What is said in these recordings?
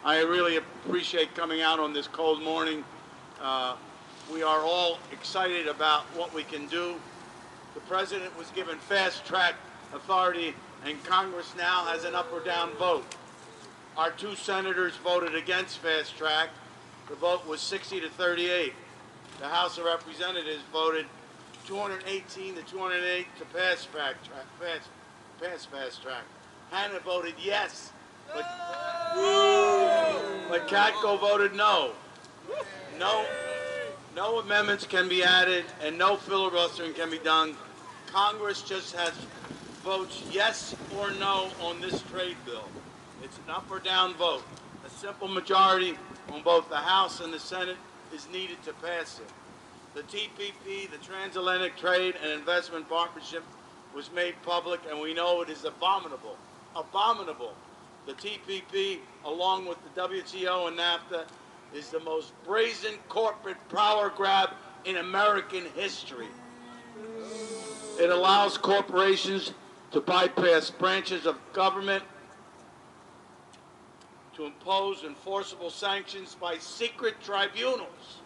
I really appreciate coming out on this cold morning. We are all excited about what we can do. The President was given fast-track authority, and Congress now has an up or down vote. Our two senators voted against fast-track. The vote was 60 to 38. The House of Representatives voted 218 to 208 to pass fast-track. Hannah voted yes, but Katko voted no. No amendments can be added and no filibustering can be done. Congress just has votes yes or no on this trade bill. It's an up or down vote. A simple majority on both the House and the Senate is needed to pass it. The TPP, the Transatlantic Trade and Investment Partnership, was made public, and we know it is abominable. Abominable. The TPP, along with the WTO and NAFTA, is the most brazen corporate power grab in American history. It allows corporations to bypass branches of government, to impose enforceable sanctions by secret tribunals.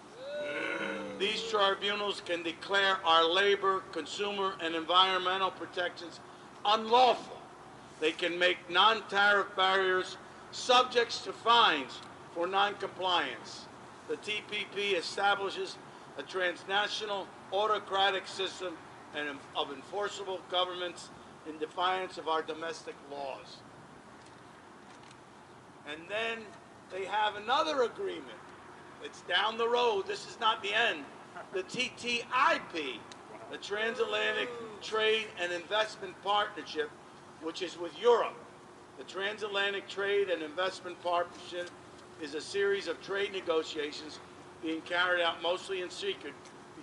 These tribunals can declare our labor, consumer, and environmental protections unlawful. They can make non-tariff barriers subject to fines for non-compliance. The TPP establishes a transnational autocratic system of enforceable governments in defiance of our domestic laws. And then they have another agreement. It's down the road. This is not the end. The TTIP, the Transatlantic Trade and Investment Partnership, which is with Europe. The Transatlantic Trade and Investment Partnership is a series of trade negotiations being carried out mostly in secret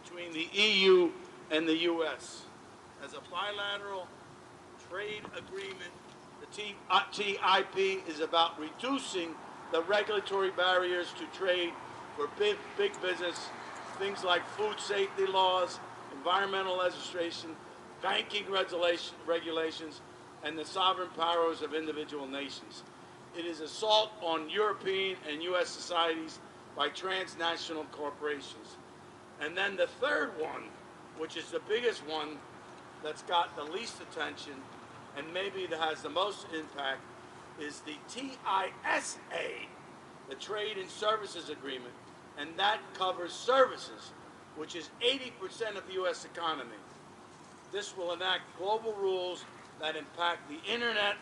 between the EU and the U.S. As a bilateral trade agreement, the TTIP is about reducing the regulatory barriers to trade for big business, things like food safety laws, environmental legislation, banking regulations, and the sovereign powers of individual nations. It is assault on European and U.S. societies by transnational corporations. And then the third one, which is the biggest one that's got the least attention and maybe that has the most impact, is the TISA, the Trade and Services Agreement, and that covers services, which is 80% of the U.S. economy. This will enact global rules that impact the internet,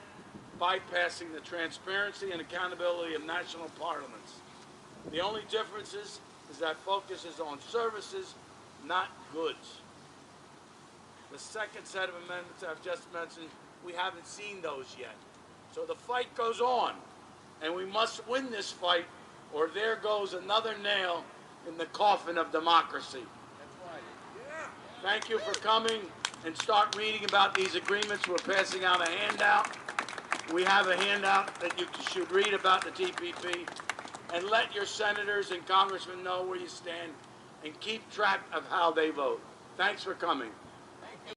bypassing the transparency and accountability of national parliaments. The only difference is that focuses on services, not goods. The second set of amendments I've just mentioned, we haven't seen those yet. So the fight goes on, and we must win this fight, or there goes another nail in the coffin of democracy. That's right. Yeah. Thank you for coming, and start reading about these agreements. We're passing out a handout. We have a handout that you should read about the TPP, and let your senators and congressmen know where you stand, and keep track of how they vote. Thanks for coming.